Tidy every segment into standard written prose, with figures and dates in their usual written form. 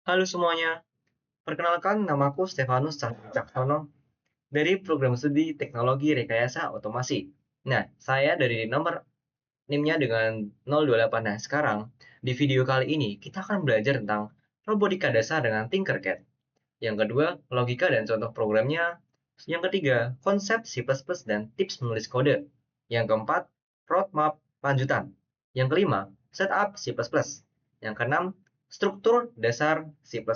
Halo semuanya, perkenalkan namaku Stefanus Caksono dari program studi Teknologi Rekayasa Otomasi. Nah, saya dari nomor NIM-nya dengan 028. Nah, sekarang di video kali ini kita akan belajar tentang robotika dasar dengan Tinkercad. Yang kedua, logika dan contoh programnya. Yang ketiga, konsep C++ dan tips menulis kode. Yang keempat, roadmap lanjutan. Yang kelima, setup C++. Yang keenam, struktur dasar C++.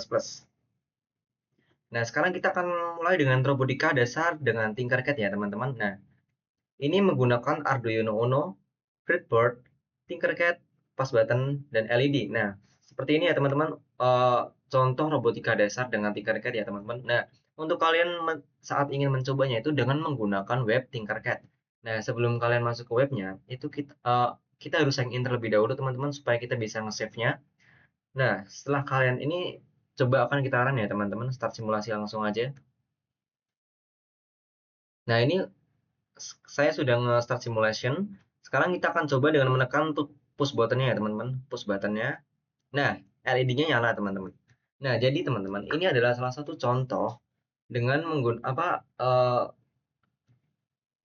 Nah, sekarang kita akan mulai dengan robotika dasar dengan Tinkercad ya, teman-teman. Nah, ini menggunakan Arduino Uno, Breadboard, Tinkercad, Fast Button, dan LED. Nah, seperti ini ya, teman-teman. Contoh robotika dasar dengan Tinkercad ya, teman-teman. Nah, untuk kalian saat ingin mencobanya itu dengan menggunakan web Tinkercad. Nah, sebelum kalian masuk ke webnya, itu kita harus sign in terlebih dahulu, teman-teman, supaya kita bisa nge-save-nya. Nah, setelah kalian ini, coba akan kita run ya, teman-teman. Start simulasi langsung aja. Nah, ini saya sudah nge-start simulation. Sekarang kita akan coba dengan menekan push button-nya ya, teman-teman. Push button-nya. Nah, LED-nya nyala, teman-teman. Nah, jadi teman-teman, ini adalah salah satu contoh dengan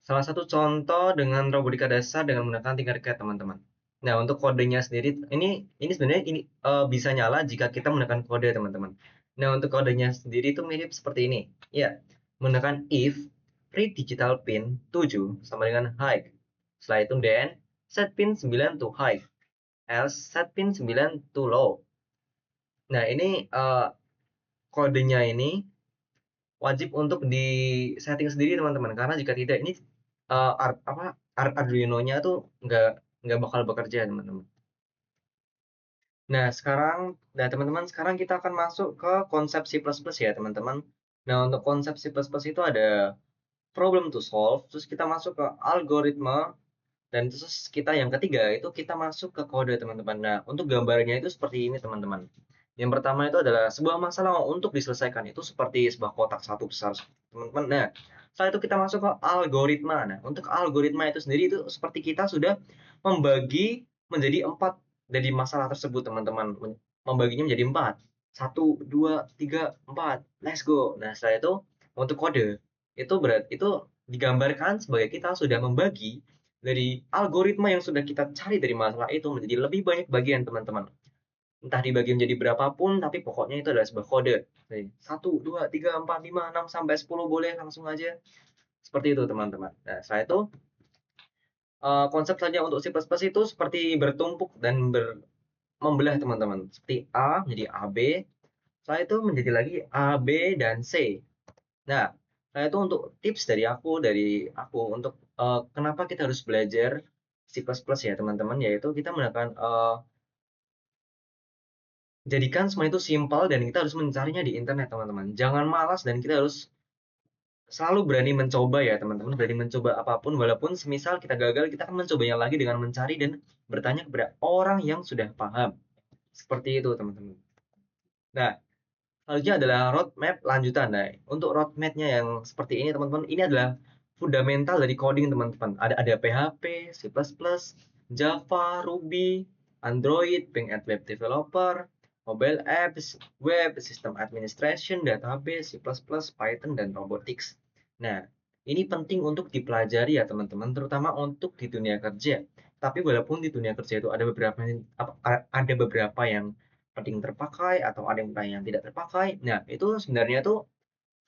salah satu contoh dengan robotika dasar dengan menggunakan Tinkercad, teman-teman. Nah, untuk kodenya sendiri ini sebenarnya bisa nyala jika kita menekan kode, teman-teman. Nah, untuk kodenya sendiri itu mirip seperti ini. Ya, menekan if read digital pin 7 sama dengan high. Setelah itu then set pin 9 to high, else set pin 9 to low. Nah, ini kodenya ini wajib untuk di setting sendiri, teman-teman, karena jika tidak ini Arduino-nya tuh nggak bakal bekerja, teman-teman. Nah, teman-teman, sekarang kita akan masuk ke konsep C++ ya, teman-teman. Nah, untuk konsep C++ itu ada problem to solve, terus kita masuk ke algoritma, dan terus kita yang ketiga itu kita masuk ke kode, teman-teman. Nah, untuk gambarnya itu seperti ini, teman-teman. Yang pertama itu adalah sebuah masalah untuk diselesaikan itu seperti sebuah kotak satu besar, teman-teman. Nah, setelah itu kita masuk ke algoritma. Nah, untuk algoritma itu sendiri itu seperti kita sudah membagi menjadi 4 dari masalah tersebut, teman-teman. Membaginya menjadi 4. 1, 2, 3, 4. Let's go. Nah, setelah itu untuk kode itu digambarkan sebagai kita sudah membagi dari algoritma yang sudah kita cari dari masalah itu menjadi lebih banyak bagian, teman-teman. Entah dibagi menjadi berapapun, tapi pokoknya itu adalah sebuah kode. Jadi, 1, 2, 3, 4, 5, 6, sampai 10 boleh langsung aja. Seperti itu, teman-teman. Nah, setelah itu, konsep saja untuk C++ itu seperti bertumpuk dan membelah, teman-teman. Seperti A menjadi AB, setelah itu menjadi lagi A, B, dan C. Nah, itu untuk tips dari aku untuk kenapa kita harus belajar C++ ya, teman-teman, yaitu kita menggunakan jadikan semua itu simpel dan kita harus mencarinya di internet, teman-teman. Jangan malas dan kita harus selalu berani mencoba ya, teman-teman. Berani mencoba apapun walaupun semisal kita gagal, kita akan mencobanya lagi dengan mencari dan bertanya kepada orang yang sudah paham. Seperti itu, teman-teman. Nah, selanjutnya adalah roadmap lanjutan. Nah, untuk roadmap-nya yang seperti ini, teman-teman, ini adalah fundamental dari coding, teman-teman. Ada PHP, C++, Java, Ruby, Android, Ping at Web Developer, mobile apps, web, system administration, database, C++, Python, dan robotics. Nah, ini penting untuk dipelajari ya, teman-teman, terutama untuk di dunia kerja. Tapi walaupun di dunia kerja itu ada beberapa yang penting terpakai atau ada yang tidak terpakai. Nah, itu sebenarnya tuh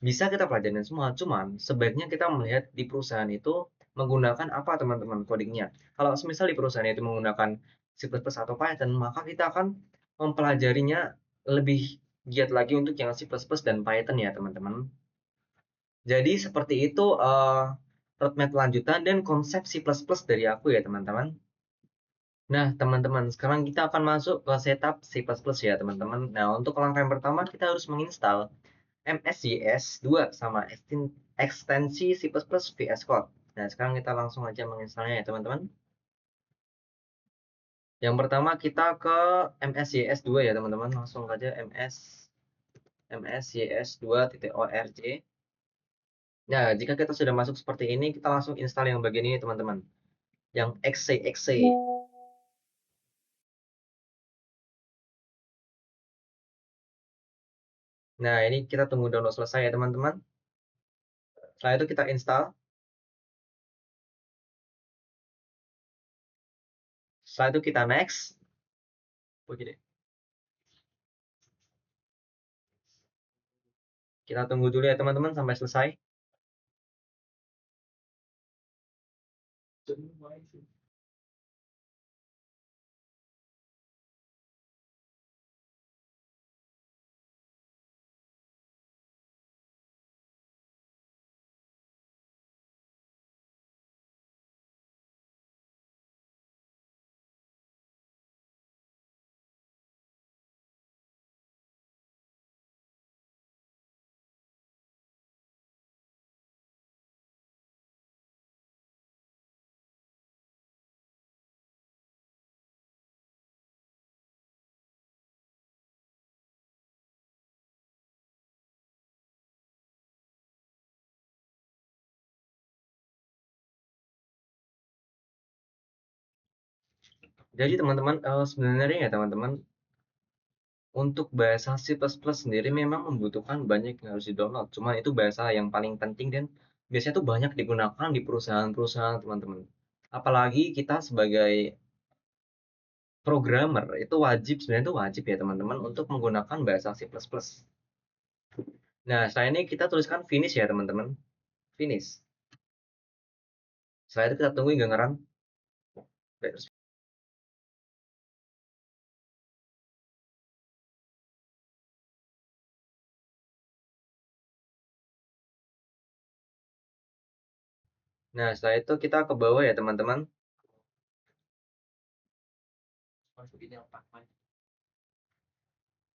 bisa kita pelajarin semua. Cuman sebaiknya kita melihat di perusahaan itu menggunakan apa, teman-teman, codingnya. Kalau semisal di perusahaan itu menggunakan C++ atau Python, maka kita akan mempelajarinya lebih giat lagi untuk yang C++ dan Python ya, teman-teman. Jadi seperti itu roadmap lanjutan dan konsep C++ dari aku ya, teman-teman. Nah, teman-teman, sekarang kita akan masuk ke setup C++ ya, teman-teman. Nah, untuk langkah yang pertama, kita harus menginstal MSJS 2 sama ekstensi C++ VS Code. Nah, sekarang kita langsung aja menginstalnya ya, teman-teman. Yang pertama, kita ke MSJS 2 ya, teman-teman. Langsung aja msjs2.org. Nah, jika kita sudah masuk seperti ini, kita langsung install yang bagian ini, teman-teman. Yang exe. Nah, ini kita tunggu download selesai ya teman-teman. Setelah itu kita install. Setelah itu kita next. Begini. Kita tunggu dulu ya teman-teman sampai selesai. Jadi teman-teman, sebenarnya ya teman-teman, untuk bahasa C++ sendiri memang membutuhkan banyak yang harus di-download. Cuman itu bahasa yang paling penting dan biasanya tuh banyak digunakan di perusahaan-perusahaan teman-teman. Apalagi kita sebagai programmer itu wajib, sebenarnya itu wajib ya teman-teman untuk menggunakan bahasa C++. Nah, setelah ini kita tuliskan finish ya teman-teman. Finish. Setelah itu kita tunggu hingga ngerun. Nah, setelah itu kita ke bawah ya teman-teman.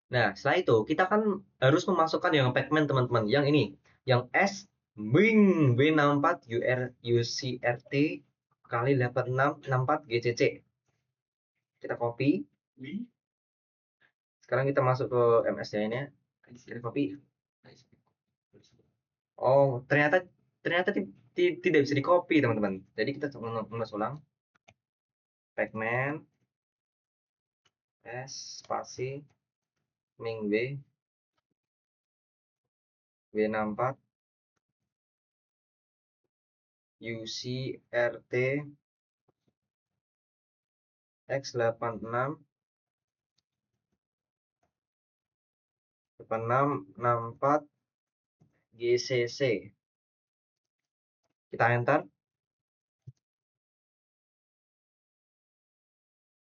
Nah, setelah itu kita kan harus memasukkan yang pacman teman-teman. Yang ini, yang S Wing W64 UCRT kali 8664 GCC. Kita copy. Sekarang kita masuk ke MSC-nya. Kita copy. Oh, ternyata ternyata tidak bisa di copy teman-teman. Jadi kita ulas ulang. Pacman S spasi Ming W64 UCRT X86 8664 GCC. Kita enter.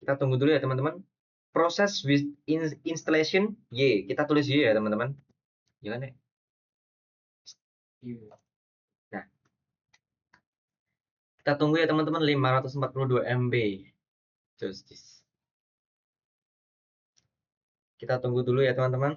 Kita tunggu dulu ya teman-teman. Proses with installation Y. Kita tulis Y ya teman-teman. Gimana ya? Nah, kita tunggu ya teman-teman 542 MB. Justice. Kita tunggu dulu ya teman-teman.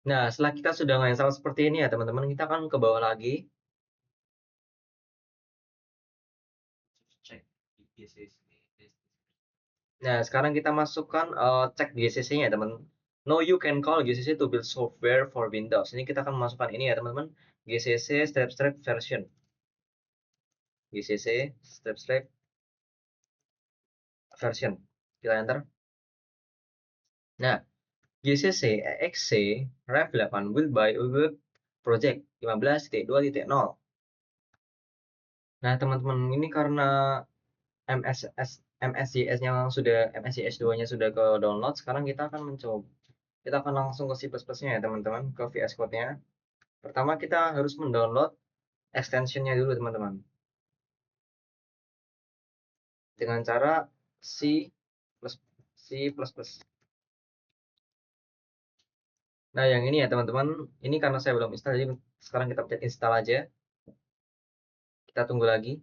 Nah, setelah kita sudah menginstal seperti ini ya teman-teman, kita akan ke bawah lagi. Nah, sekarang kita masukkan cek GCC-nya teman. No, you can call GCC to build software for Windows. Ini kita akan masukkan ini ya teman-teman. GCC step-step version. GCC strip version, kita enter. Nah, GCC EXC Rev 8 build by Ubuntu Project 15.2.0. Nah, teman-teman, ini karena MSJS-nya sudah MSJS 2-nya sudah ke download, sekarang kita akan mencoba. Kita akan langsung ke C++-nya ya, teman-teman, ke VS Code-nya. Pertama kita harus mendownload extension-nya dulu, teman-teman. Dengan cara C++. Nah, yang ini ya, teman-teman. Ini karena saya belum install, jadi sekarang kita pencet install aja. Kita tunggu lagi.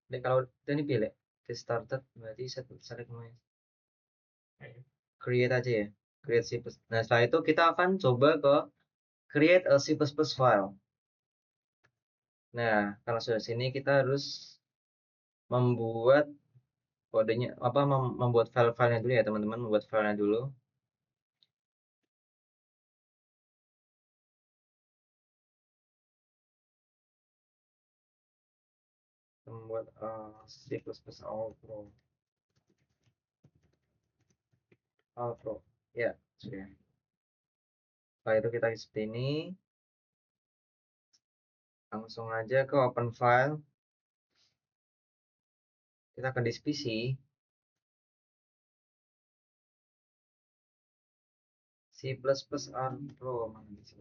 Dan kalau ini pilih get started, berarti select my create aja ya, create C++. Nah, setelah itu kita akan coba ke create a C++ file. Nah, kalau sudah sini kita harus membuat kodenya, apa, membuat file-filenya dulu ya, teman-teman. Membuat filenya dulu. Membuat C++ All Pro. Ya, sudah. Setelah itu kita seperti ini, langsung aja ke open file. Kita akan di PC. C++ R Pro, mana C++.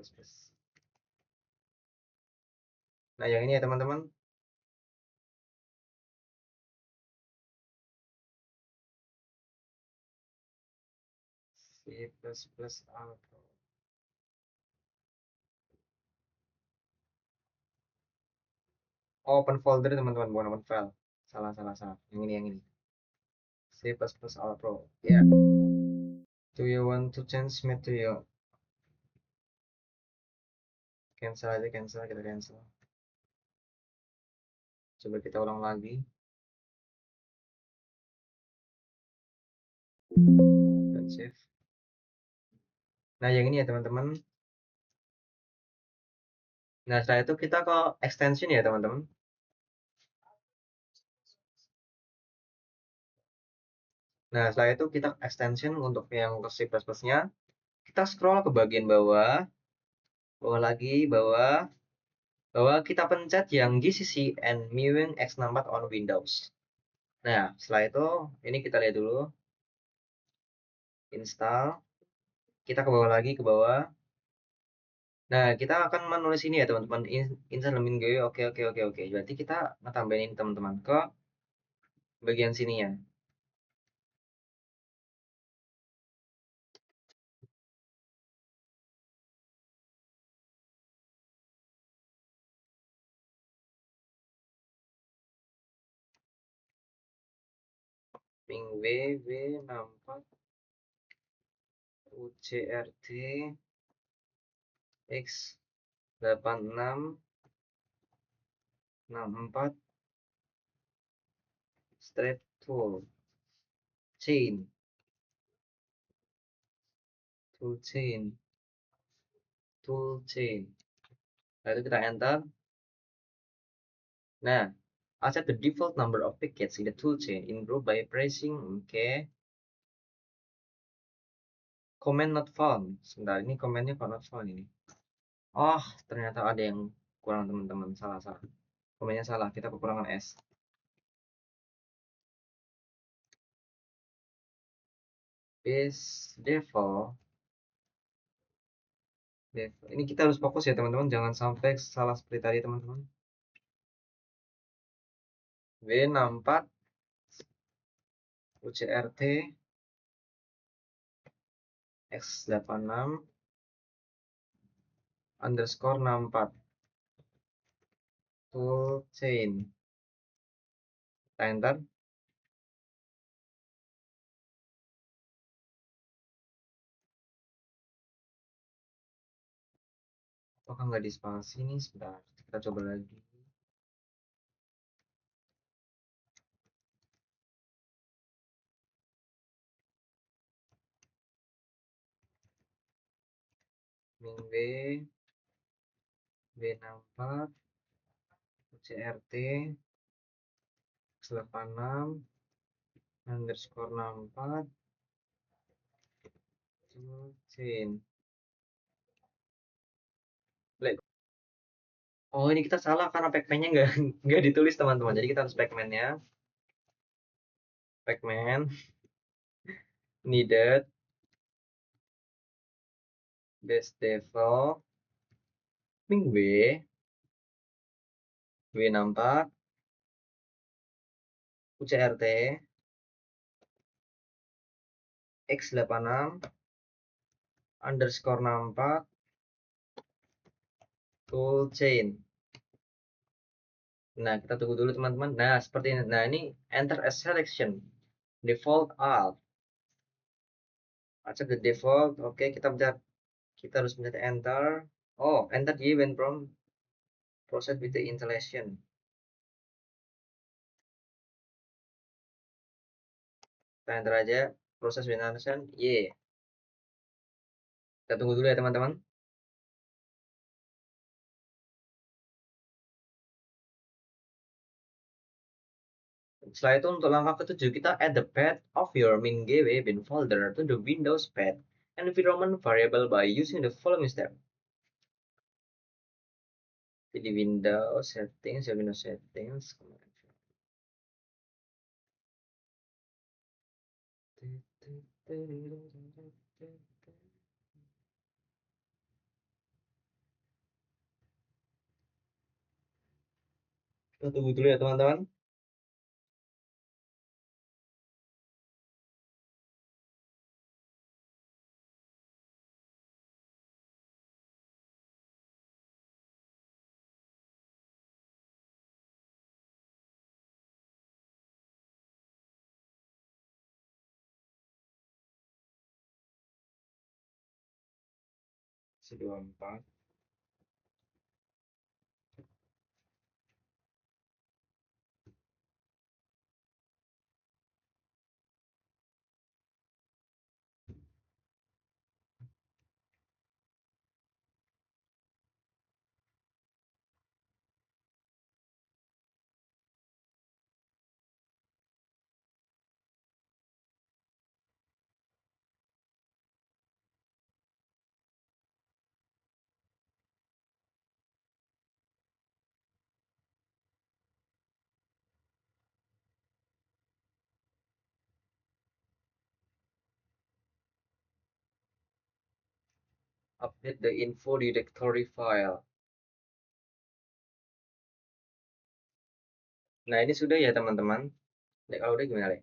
Nah, yang ini ya, teman-teman. C++ R Pro. Oh, open folder, teman-teman, bukan open file. Salah, salah, salah. Yang ini. C++ R Pro. Ya. Yeah. Do you want to change material? Cancel aja, cancel, kita cancel. Coba kita ulang lagi. Dan save. Nah, yang ini ya, teman-teman. Nah, setelah itu kita ke extension ya, teman-teman. Nah, setelah itu kita extension untuk yang ke C++-nya. Kita scroll ke bagian bawah. Bawah lagi, bawah kita pencet yang GCC and MIUI X64 on Windows. Nah, setelah itu, ini kita lihat dulu. Install. Kita ke bawah lagi, ke bawah. Nah, kita akan menulis ini ya, teman-teman. Install Minggu. Oke, oke, oke, oke. Berarti kita ngetambahin teman-teman ke bagian sini ya. Ping W64 UCRT X8664 strip chain tool chain. Lalu kita enter. Nah, accept the default number of packets in the toolchain in group by pressing OK. Comment not found. Sebentar, ini komennya kok not found ini. Oh, ternyata ada yang kurang, teman-teman. Salah, salah. Komennya salah. Kita kekurangan S. Base default. Ini kita harus fokus ya, teman-teman. Jangan sampai salah seperti tadi, teman-teman. W64 UCRT X86 underscore 64 toolchain. Kita enter. Apakah nggak di spasi nih? Sebentar, kita coba lagi. min B, B64, CRT, X86, underscore 64, chain. Oh, ini kita salah karena pacman-nya nggak ditulis teman-teman. Jadi kita harus pacman-nya. Pacman needed best default min B, B64, UCRT, X86, underscore 64, tool chain. Nah, kita tunggu dulu teman-teman. Nah, seperti ini. Nah, ini enter a selection. Default alt. Accept the default. Oke, kita harus mencet enter. Oh, enter the event prompt. Proceed with the installation. Kita enter aja. Proses with installation. Y. Kita tunggu dulu ya teman-teman. Setelah itu untuk langkah ketujuh kita add the path of your min.gw bin folder to the Windows path environment variable by using the following step. Di Windows settings, ya Windows settings. Kita tunggu dulu ya teman-teman. C24. Update the info directory file. Nah, ini sudah ya teman-teman. Kalau udah gimana, Le?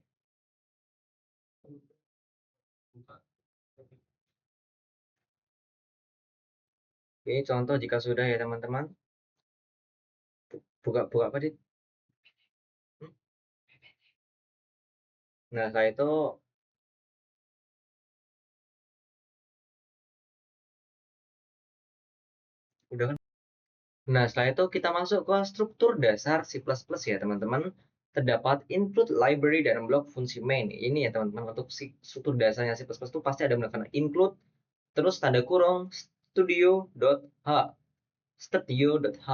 Ini contoh jika sudah ya teman-teman. Buka apa, Dit? Nah, setelah itu udah kan? Nah, setelah itu kita masuk ke struktur dasar C++ ya, teman-teman. Terdapat include library dan blok fungsi main. Ini ya, teman-teman. Untuk struktur dasarnya C++ itu pasti ada menggunakan include, terus tanda kurung, studio.h, studio.h.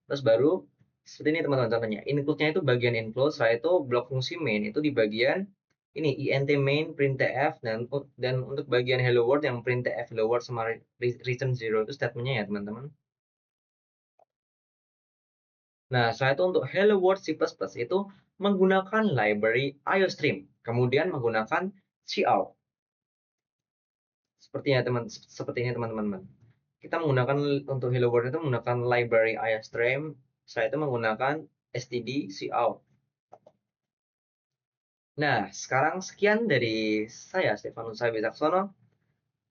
Terus baru seperti ini, teman-teman, contohnya. Include-nya itu bagian include, setelah itu blok fungsi main itu di bagian ini, int main, printf, dan untuk bagian hello world yang printf hello world sama return 0 itu statementnya ya, teman-teman. Nah, setelah itu untuk Hello World C++ itu menggunakan library IOStream, kemudian menggunakan cout. Seperti ini teman-teman. Kita menggunakan untuk Hello World itu menggunakan library IOStream, setelah itu menggunakan std cout. Nah, sekarang sekian dari saya Stefanus Wicaksono.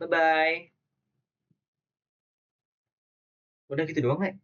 Bye bye. Udah gitu doang, ya?